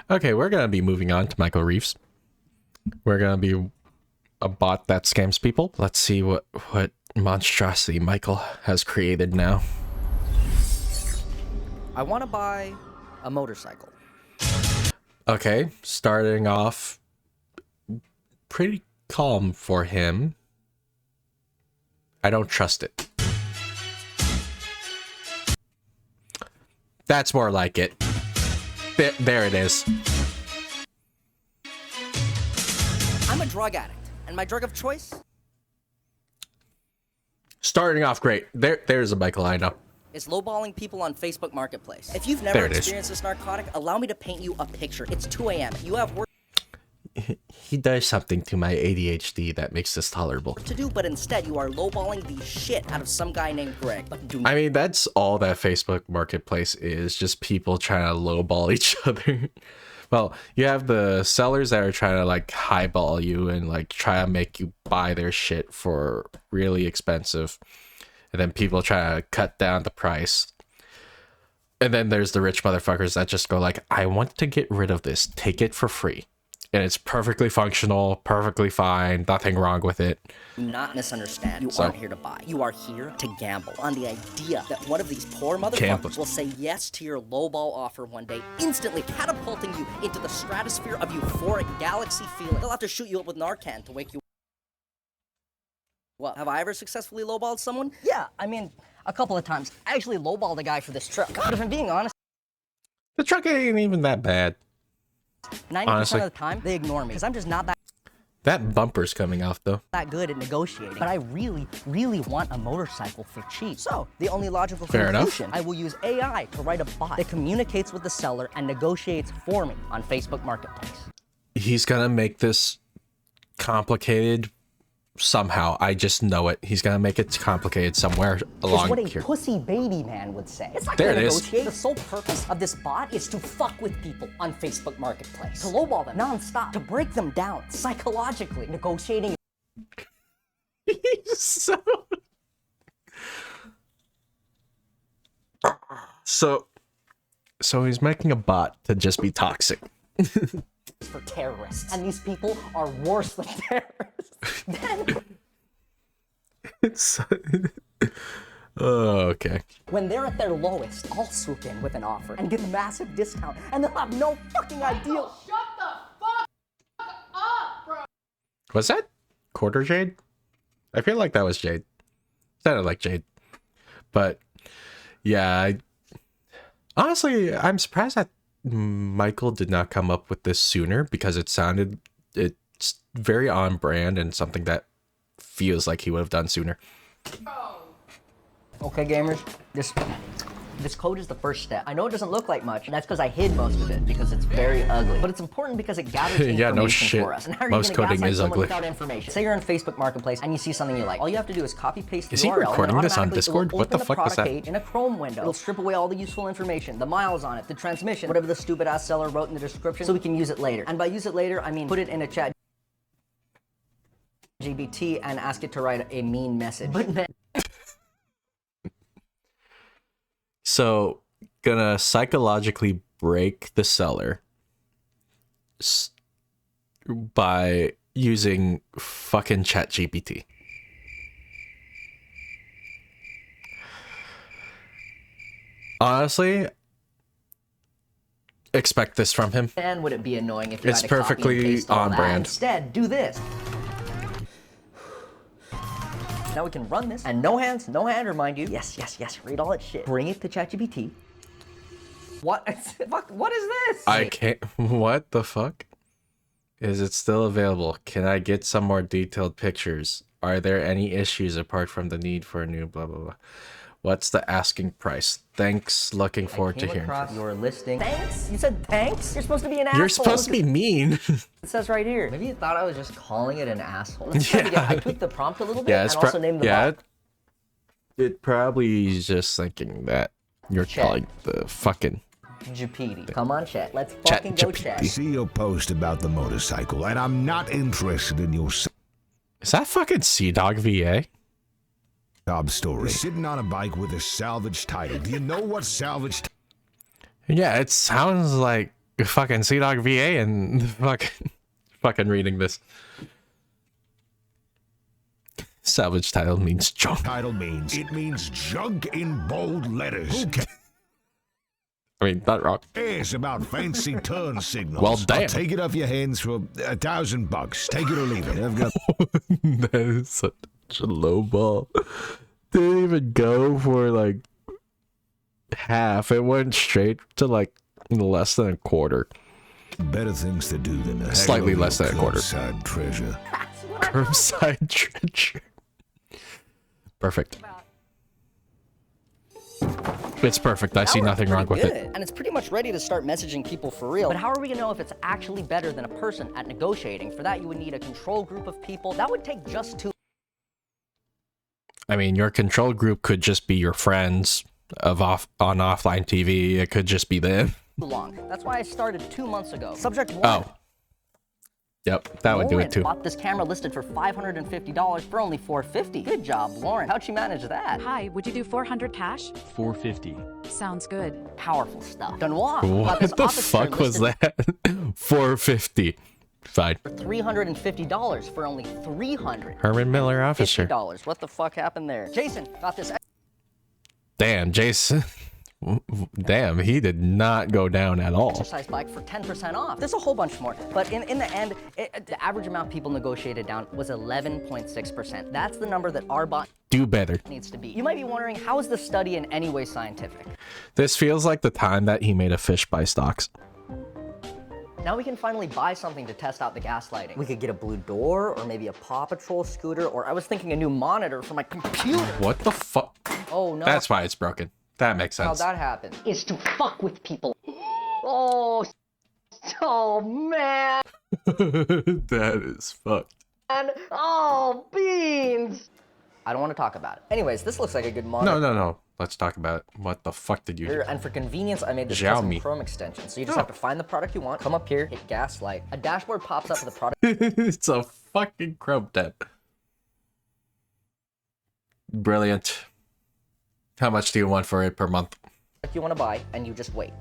Okay, we're gonna be moving on to Michael Reeves. We're gonna be a bot that scams people. Let's see what monstrosity Michael has created now. I want to buy a motorcycle. Okay, starting off pretty calm for him. I don't trust it. That's more like it. There it is. I'm a drug addict, and my drug of choice? Starting off great. There's a Michael I know. Is lowballing people on Facebook Marketplace. If you've never experienced this narcotic, allow me to paint you a picture. It's 2 a.m. You have work He does something to my ADHD that makes this tolerable. to do, but instead you are lowballing the shit out of some guy named Greg. But do not I mean, that's all that Facebook Marketplace is, just people trying to lowball each other. Well, you have the sellers that are trying to like highball you and like try to make you buy their shit for really expensive. And then people try to cut down the price. And then there's the rich motherfuckers that just go like, I want to get rid of this. Take it for free. And it's perfectly functional, perfectly fine, nothing wrong with it. not misunderstand. You aren't here to buy. You are here to gamble on the idea that one of these poor motherfuckers will say yes to your lowball offer one day, instantly catapulting you into the stratosphere of euphoric galaxy feeling. They'll have to shoot you up with Narcan to wake you up. What, have I ever successfully lowballed someone? Yeah, I mean, a couple of times. I actually lowballed a guy for this truck. God, if I'm being honest, the truck ain't even that bad. 90% of the time, they ignore me, because I'm just not that bumper's coming off, though. that good at negotiating. But I really, really want a motorcycle for cheap. So, the only logical conclusion, I will use AI to write a bot that communicates with the seller and negotiates for me on Facebook Marketplace. He's gonna make this complicated somehow. I just know it. He's gonna make it complicated somewhere along what a here. pussy baby man would say. It's not There gonna it is. negotiate. The sole purpose of this bot is to fuck with people on Facebook Marketplace. To lowball them non-stop. To break them down psychologically. Negotiating. so he's making a bot to just be toxic. For terrorists. And these people are worse than terrorists. Then, It's oh, okay. when they're at their lowest, I'll swoop in with an offer and give a massive discount, and they'll have no fucking idea. Shut the fuck up, bro. Was that quarter Jade? I feel like that was Jade. Sounded like Jade. But yeah, honestly, I'm surprised that Michael did not come up with this sooner, because it's very on brand and something that feels like he would have done sooner. Okay, gamers, this code is the first step. I know it doesn't look like much, and that's because I hid most of it, because it's very ugly. But it's important because it gathers information Yeah, no shit. for us. And how are Most you gonna coding gaslight is someone ugly. without information? Say you're on Facebook Marketplace and you see something you like. All you have to do is copy paste the Is he URL. recording and this on automatically Discord? it'll What the open fuck was product that? page in a Chrome window. It'll strip away all the useful information, the miles on it, the transmission, whatever the stupid ass seller wrote in the description, so we can use it later. And by use it later, I mean put it in a chat GBT and ask it to write a mean message. But then So, gonna psychologically break the seller by using fucking ChatGPT. Honestly, expect this from him. then would it be annoying if you It's had to copy and perfectly paste all on that? brand. Instead, do this. Now we can run this, and no hands, no hand, remind you. Yes, yes, yes, read all that shit. Bring it to ChatGPT. What? Fuck, what is this? I can't. What the fuck? Is it still available? Can I get some more detailed pictures? Are there any issues apart from the need for a new blah blah blah? What's the asking price? Thanks. Looking forward to Came hearing. across your listing. Thanks? You said thanks? You're supposed to be an asshole. You're supposed to be mean. It says right here. Maybe you thought I was just calling it an asshole. Let's try it again. I tweaked the prompt a little bit and also named the bot. It probably is just thinking that you're calling the fucking GPT. Come on, chat. Let's fucking go chat. I see your post about the motorcycle, and I'm not interested in your Is that fucking Sea Dog VA? sob story. You're sitting on a bike with a salvage title. Do you know what salvage Yeah, it sounds like fucking CDOG VA and fucking reading this. Salvage title means junk. It means junk in bold letters. Who I mean, not wrong. cares about fancy turn signals? Well, damn. I'll take it off your hands for $1,000. Take it or leave it. I've got That is such a low ball. Didn't even go for like half. It went straight to like less than a quarter. better things to do than to Slightly haggle less than a quarter. curbside treasure. Curbside treasure. Perfect. It's perfect. I see nothing wrong with it. And it's pretty much ready to start messaging people for real. But how are we gonna know if it's actually better than a person at negotiating? For that, you would need a control group of people. That would take just too I mean, your control group could just be your friends of on offline TV. It could just be them. long. That's why I started 2 months ago. Subject 1. Oh. Yep, that would do it too. Bought this camera listed for $550 for only $450. Good job, Lauren. How'd you manage that? Hi, would you do 400 cash? 450. Sounds good. Powerful stuff. Benoit. What the fuck was that? 450. Fine. For $350 for only $300. Herman Miller officer. $50. What the fuck happened there? Jason got this. Damn, Jason. Damn, he did not go down at all. Exercise bike for 10% off. There's a whole bunch more. But in the end, the average amount people negotiated down was 11.6%. That's the number that our bot Do better. needs to be. You might be wondering, how is this study in any way scientific? This feels like the time that he made a fish buy stocks. Now we can finally buy something to test out the gaslighting. We could get a blue door, or maybe a Paw Patrol scooter, or I was thinking a new monitor for my computer. What the fuck? Oh no. That's why it's broken. That makes How sense. that happened is to fuck with people. Oh, oh man. That is fucked. And oh, beans. I don't want to talk about it. Anyways, this looks like a good monitor. No. Let's talk about it. What the fuck did you do? And for convenience, I made this Xiaomi. custom Chrome extension. So you just have to find the product you want, come up here, hit gaslight. A dashboard pops up with the product It's a fucking Chrome tab. Brilliant. How much do you want for it per month? you want to buy, and you just wait.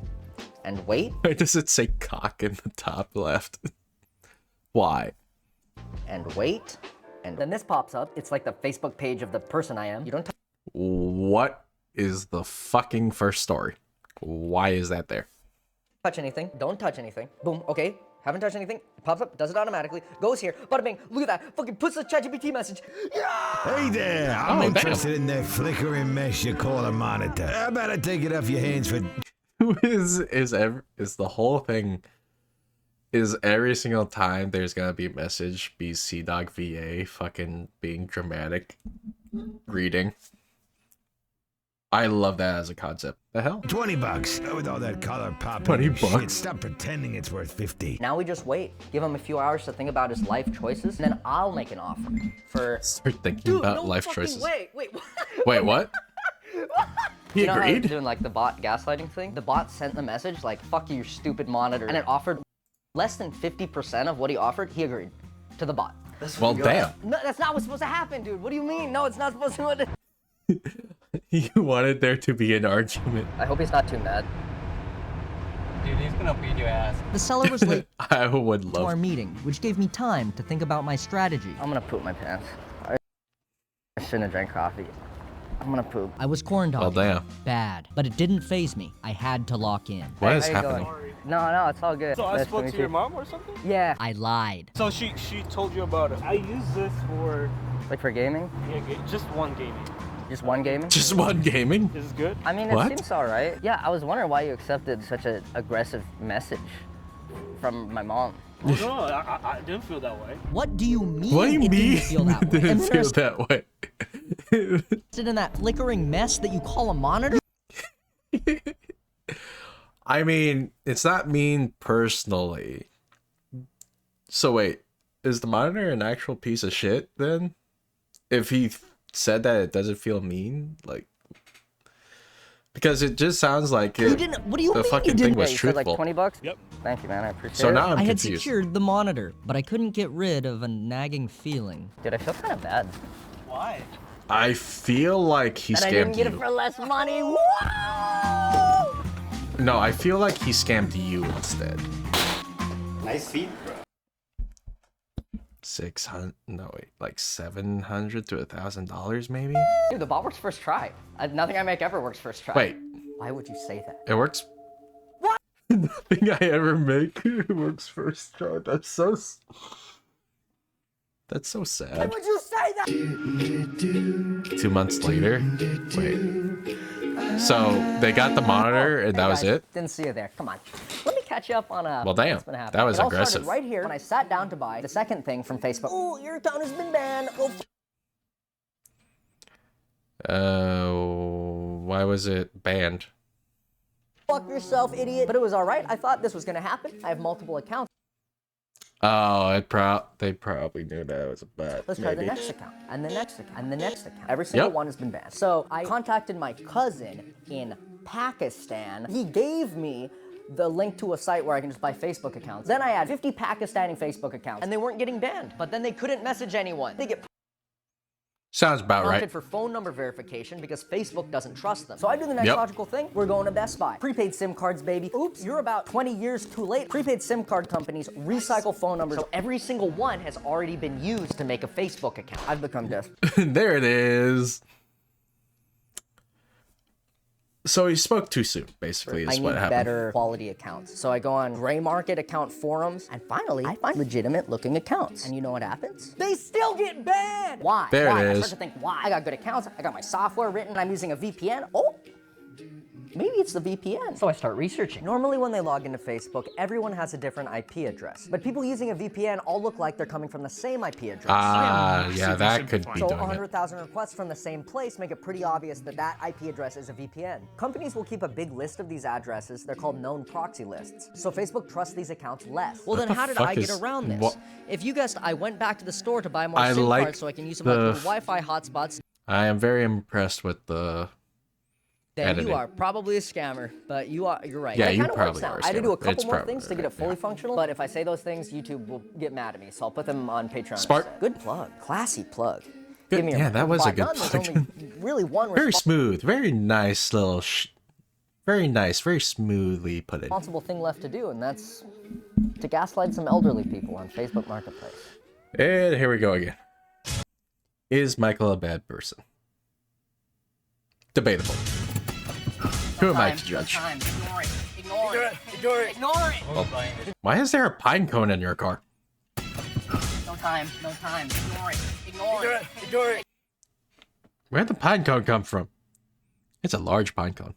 And wait, Why does it say cock in the top left? Why? and wait. And then this pops up. It's like the Facebook page of the person I am. You don't What is the fucking first story? Why is that there? touch anything. Don't touch anything. Boom. Okay. Haven't touched anything. It pops up. Does it automatically. Goes here. Bada bing. Look at that. Fucking puts the ChatGPT message. Yeah! Hey there, I'm Oh, damn. interested in that flickering mess you call a monitor. How about I take it off your hands for... Who is the whole thing? Is every single time there's gonna be a message be CDOG VA fucking being dramatic reading? I love that as a concept. The hell? $20 with all that color popping. 20 and shit. bucks? Stop pretending it's worth 50. Now we just wait. Give him a few hours to think about his life choices, and then I'll make an offer for. Start thinking about no life fucking choices. Wait. What? Wait, what? He You know how they're agreed? doing like the bot gaslighting thing? The bot sent the message like, fuck you, stupid monitor. And it offered less than 50% of what he offered. He agreed to the bot. Well, damn. No, that's not what's supposed to happen, dude. What do you mean? No, it's not supposed to. You wanted there to be an argument. I hope he's not too mad. Dude, he's gonna beat your ass. The seller was late I would to our love. meeting, which gave me time to think about my strategy. I'm gonna poop my pants. I shouldn't have drank coffee. I'm gonna poop. I was corn Well, dogging. damn. Bad, but it didn't faze me. I had to lock in. What Hey, is how you happening? going? No, it's all good. So I Nice spoke meet to you. your mom or something? Yeah. I lied. So she told you about it. I use this for Like for gaming? just one gaming. Just one gaming? Just one gaming? This is good. I mean, it What? seems alright. Yeah, I was wondering why you accepted such an aggressive message from my mom. Oh, no, I didn't feel that way. What do you mean What do you it mean? didn't feel that way? Didn't I'm feel that way. interested in that flickering mess that you call a monitor? I mean, it's not mean personally. So wait, is the monitor an actual piece of shit then? If he said that it doesn't feel mean, like, because it just sounds like You it, didn't. What do you the mean fucking you thing didn't? was You said like truthful. $20? Yep. Thank you, man. I appreciate So it. now I'm I had confused. secured the monitor, but I couldn't get rid of a nagging feeling. Dude, I feel kind of bad. Why? I feel like he And I didn't scammed get it you. for less money. Whoa! No, I feel like he scammed you instead. Nice feet, bro. 600? No, wait, like $700 to $1,000 maybe? Dude, the bot works first try. Nothing I make ever works first try. Wait, Why would you say that? it works. Nothing I ever make works first try. That's so sad. Why would you say that? 2 months later. Wait. So they got the monitor and that was guys, it? Didn't see you there. Come on. Let me catch you up on Well, damn. what's been happening. That was It all aggressive. started right here when I sat down to buy the second thing from Facebook. Oh, your account has been banned. Go Why was it banned? fuck yourself, idiot. But it was all right. I thought this was gonna happen. I have multiple accounts. Oh, they probably knew that was a bad. Let's try the next account, and the next account, and the next account. Every single one has been banned. So I contacted my cousin in Pakistan. He gave me the link to a site where I can just buy Facebook accounts. Then I had 50 Pakistani Facebook accounts, and they weren't getting banned. But then they couldn't message anyone. They get Sounds about prompted right. for phone number verification because Facebook doesn't trust them. So I do the next logical thing. We're going to Best Buy. Prepaid SIM cards, baby. Oops, you're about 20 years too late. Prepaid SIM card companies recycle phone numbers. So every single one has already been used to make a Facebook account. I've become desperate. There it is. So he spoke too soon, basically, is I what need happened. better quality accounts. So I go on gray market account forums, and finally, I find legitimate looking accounts. And you know what happens? They still get banned! Why? There why? it I is. start to think, why? I got good accounts, I got my software written, I'm using a VPN. Oh! Maybe it's the VPN. So I start researching. Normally when they log into Facebook, everyone has a different IP address. But people using a VPN all look like they're coming from the same IP address. Yeah, that could be So doing it. 100,000 requests from the same place make it pretty obvious that that IP address is a VPN. Companies will keep a big list of these addresses. They're called known proxy lists. So Facebook trusts these accounts less. Well, then the how did fuck I get is- around this? what- If you guessed, I went back to the store to buy more I SIM like cards so I can use them like the- little Wi-Fi hotspots. I am very impressed with the Then editing. you are probably a scammer, but you're right. Yeah, It you kinda probably works out. are a I had to do a scammer. couple It's more probably things to get it fully functional, but if I say those things, YouTube will get mad at me, so I'll put them on Patreon. Smart. instead. Good plug. Classy plug. Good- Give me a yeah, minute. that was a By good none, there's plug. only really one very smooth, very nice little, very nice, very smoothly put in. responsible thing left to do, and that's to gaslight some elderly people on Facebook Marketplace. And here we go again. Is Michael a bad person? Debatable. Who am I to judge? Ignore it. Ignore it. Ignore it. Ignore it. What was buying this? Why is there a pine cone in your car? No time. No time. Ignore it. Ignore it. Ignore it. Where'd the pine cone come from? It's a large pine cone.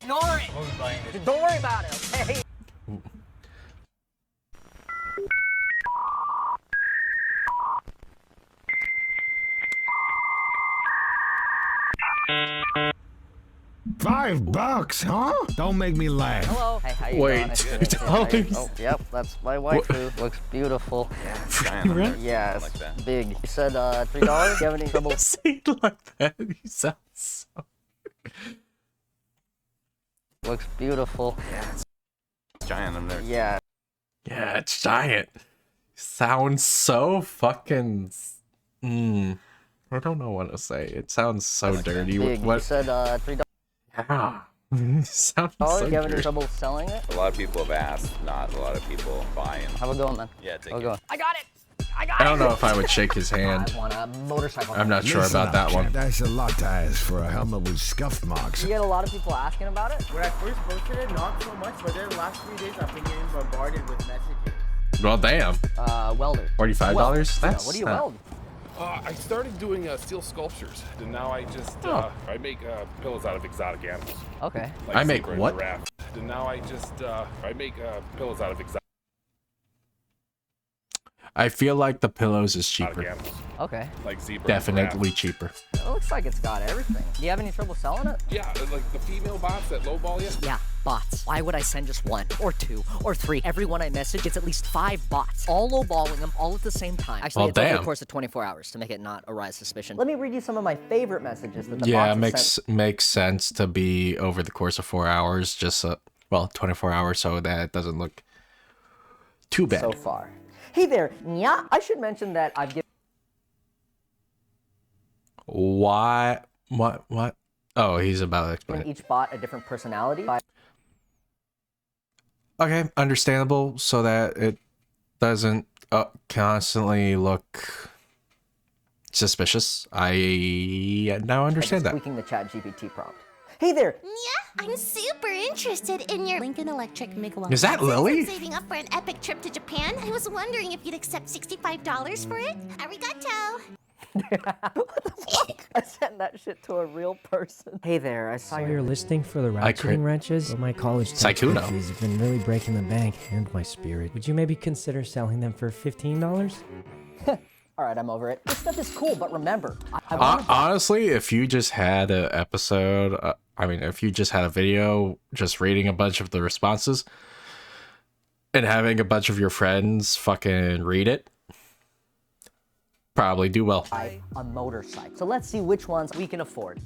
Ignore it. What was buying this? Don't worry about it, okay? $5, huh? Don't make me laugh. Hello. Hey, how you Wait, doing? Nice to meet you. $2? Oh, yep, that's my waifu. Looks beautiful. Yeah, it's big. You said $3? You have any trouble? Say it like that. You sound so. Looks beautiful. Giant, I'm there. Yeah. Yeah, it's giant. Sounds so fucking. I don't know what to say. It sounds so dirty. Big. You What? said $3. Yeah. Sounds Do so you have any dirty. trouble selling it? A lot of people have asked, not a lot of people buying. How about going, man? Yeah, take How it. going? I got it! I got it! I don't know if I would shake his hand. I want a motorcycle. I'm not sure Listen about up, that one. chap. That's a lot to ask for a helmet with scuff marks. You get a lot of people asking about it? When I first posted it, not so much, but then the last 3 days I've been getting bombarded with messages. Well, damn. Welder. $45? Weld. That's Yeah, what do you not- weld? I started doing steel sculptures, and now I just I make pillows out of exotic animals. Okay. Like I make zebra and what? giraffe. And now I just I make pillows out of exotic I feel like the pillows is cheaper. animals, Okay. like zebra. and Definitely giraffe. cheaper. It looks like it's got everything. Do you have any trouble selling it? Yeah, like the female bots that lowball you. Yeah, bots. Why would I send just one, or two, or three? Everyone I message gets at least 5 bots, all lowballing them all at the same time. Actually, Well, it's over damn. the course of 24 hours to make it not arise suspicion. Let me read you some of my favorite messages that the Yeah, bots have sent. makes sense to be over the course of 4 hours. Just 24 hours, so that it doesn't look too bad. So far. Hey there, yeah. I should mention that I've given Why? What? Oh, he's about to explain it. each bot a different personality. Okay, understandable, so that it doesn't constantly look suspicious. I now understand that. Tweaking the chat GPT prompt. Hey there! Yeah, I'm super interested in your Lincoln Electric Megawatt. Is that Lily? Saving up for an epic trip to Japan. I was wondering if you'd accept $65 for it. Arigato! What the fuck? I sent that shit to a real person. Hey there, I saw your listing for the ratcheting wrenches. Well, my college Saikuno fees have been really breaking the bank and my spirit. Would you maybe consider selling them for $15? Alright, I'm over it. This stuff is cool, but remember, honestly, if you just had an episode, if you just had a video just reading a bunch of the responses and having a bunch of your friends fucking read it, probably do well. A motorcycle. So let's see which ones we can afford.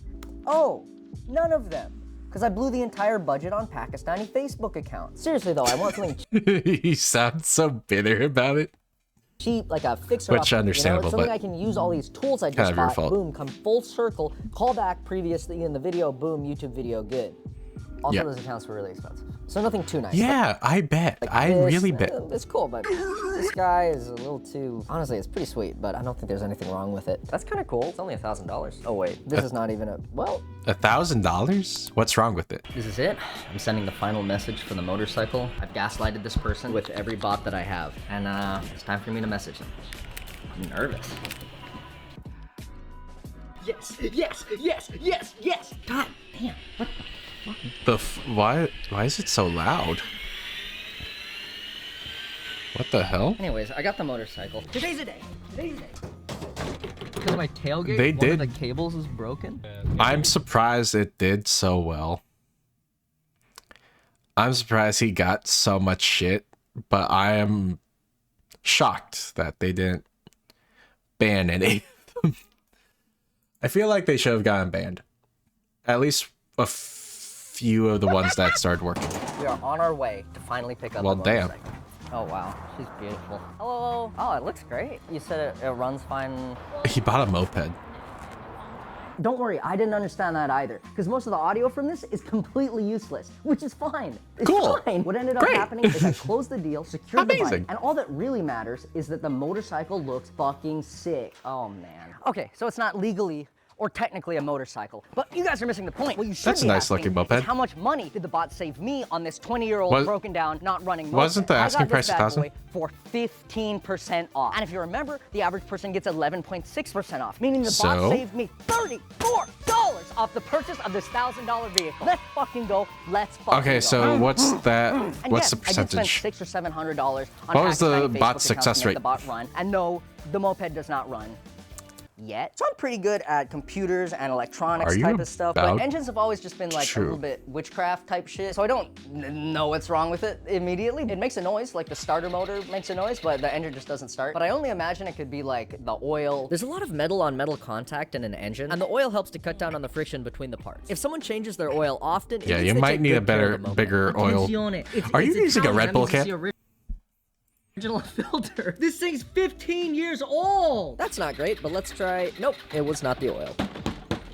Oh, none of them. Because I blew the entire budget on Pakistani Facebook account. Seriously though, I want something You sound so bitter about it. cheap, like a fixer Which understandable, something but I can use all these tools I kind just of your bought. fault. Boom, come full circle, call back previously in the video, boom, YouTube video, good. Also, those accounts were really expensive. So nothing too nice. Yeah, I bet. Like I this, really bet. It's cool, but this guy is a little too... Honestly, it's pretty sweet, but I don't think there's anything wrong with it. That's kind of cool. It's only $1,000. Oh wait, this is not even a... Well... $1,000? What's wrong with it? This is it. I'm sending the final message for the motorcycle. I've gaslighted this person with every bot that I have. And it's time for me to message them. I'm nervous. Yes, yes, yes, yes, yes! God damn, what the fuck? Why is it so loud? What the hell? Anyways, I got the motorcycle. Today's a day. Today's a day. Because my tailgate, one of the cables is broken. I'm surprised it did so well. I'm surprised he got so much shit, but I am shocked that they didn't ban any of them. I feel like they should have gotten banned. At least a few of the ones that started working. We are on our way to finally pick up Well, the motorcycle. Oh wow, she's beautiful. Hello. Oh, it looks great. You said it runs fine. He bought a moped. Don't worry, I didn't understand that either. Because most of the audio from this is completely useless, which is fine. It's fine. What ended up happening is I closed the deal, secured the bike, and all that really matters is that the motorcycle looks fucking sick. Oh man. Okay, so it's not legally or technically a motorcycle, but you guys are missing the point. What you should That's a be nice asking looking moped. is how much money did the bot save me on this 20-year-old broken down, not running moped? Wasn't the asking price $1,000? For 15% off. And if you remember, the average person gets 11.6% off, meaning the bot saved me $34 off the purchase of this $1,000 vehicle. Let's fucking go. Let's fucking go. Okay, so what's that? What's the percentage? I did spend $600 or $700 on what was the Pakistani bot's Facebook success accounts to make rate? the bot run. And no, the moped does not run. Yet. So I'm pretty good at computers and electronics type of stuff, but engines have always just been like a little bit witchcraft type shit, so I don't know what's wrong with it immediately. It makes a noise, like the starter motor makes a noise, but the engine just doesn't start. But I only imagine it could be like the oil. There's a lot of metal on metal contact in an engine, and the oil helps to cut down on the friction between the parts. If someone changes their oil often, yeah, you might need a bigger oil. Are you using a Red Bull can? Original filter. This thing's 15 years old. That's not great, but let's try. Nope, it was not the oil.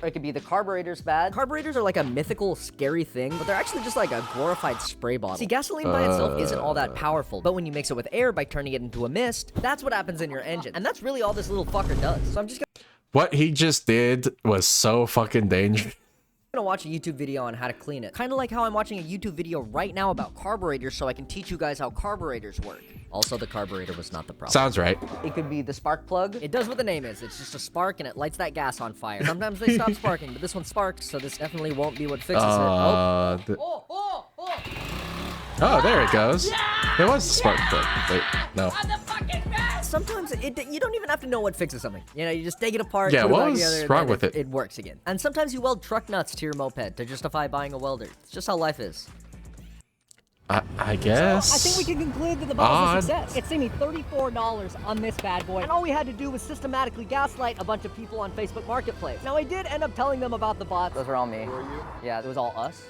It could be the carburetor's bad. Carburetors are like a mythical, scary thing, but they're actually just like a glorified spray bottle. See, gasoline by itself isn't all that powerful, but when you mix it with air by turning it into a mist, that's what happens in your engine. And that's really all this little fucker does. So I'm just gonna... What he just did was so fucking dangerous. I'm gonna watch a YouTube video on how to clean it. Kind of like how I'm watching a YouTube video right now about carburetors so I can teach you guys how carburetors work. Also, the carburetor was not the problem. Sounds right. It could be the spark plug. It does what the name is. It's just a spark and it lights that gas on fire. Sometimes they stop sparking, but this one sparks, so this definitely won't be what fixes it. Oh, there it goes. Yeah! It was the spark plug. Wait, no. Sometimes you don't even have to know what fixes something. You know, you just take it apart. Yeah, put it what back was together, wrong with it? It works again. And sometimes you weld truck nuts to your moped to justify buying a welder. It's just how life is. I guess. So I think we can conclude that the bot was a success. It saved me $34 on this bad boy, and all we had to do was systematically gaslight a bunch of people on Facebook Marketplace. Now, I did end up telling them about the bots. Those were all me. Who are you? Yeah, it was all us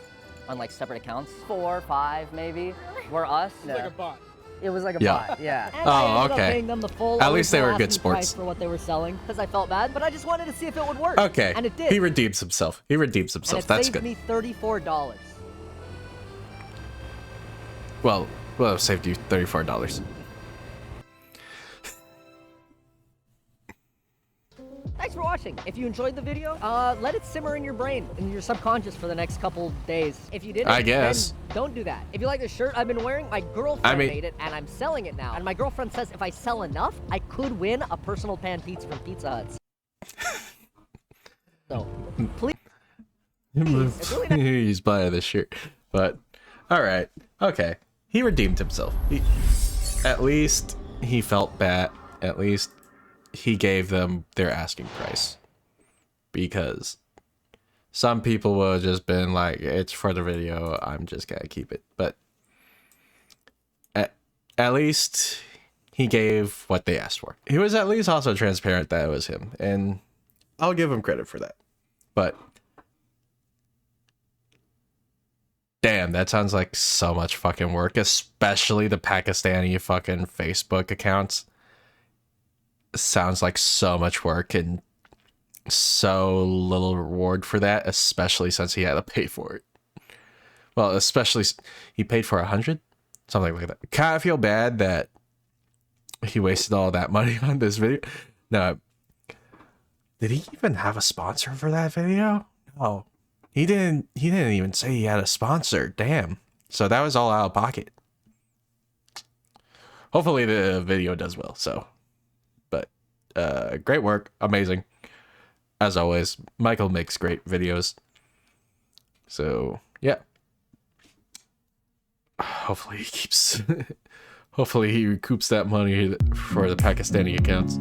on like separate accounts. 4, 5, maybe. Were us. Like a bot. It was like a bot, yeah. And I ended up paying them the full At least they were good asking sports. price for what they were selling, because I felt bad, but I just wanted to see if it would work. Okay. And it did. He redeems himself. He redeems himself. And it That's saved good. me $34. Well, it saved you $34. Thanks for watching. If you enjoyed the video, let it simmer in your brain, in your subconscious for the next couple days. If you didn't, I guess. then don't do that. If you like the shirt I've been wearing, my girlfriend made it, and I'm selling it now. And my girlfriend says if I sell enough, I could win a personal pan pizza from Pizza Hut. So, please. He's buying this shirt. But, alright. Okay. He redeemed himself. At least he felt bad. At least he gave them their asking price, because some people would have just been like, it's for the video, I'm just gonna keep it. But at least he gave what they asked for. He was at least also transparent that it was him, and I'll give him credit for that. But damn, that sounds like so much fucking work, especially the Pakistani fucking Facebook accounts. Sounds like so much work and so little reward for that, especially since he had to pay for it. Well, especially he paid for 100, something like that. Kind of feel bad that he wasted all that money on this video. No, did he even have a sponsor for that video? No, he didn't. He didn't even say he had a sponsor. Damn. So that was all out of pocket. Hopefully the video does well. So. Great work, amazing as always. Michael makes great videos, so yeah, hopefully he keeps hopefully he recoups that money for the Pakistani accounts.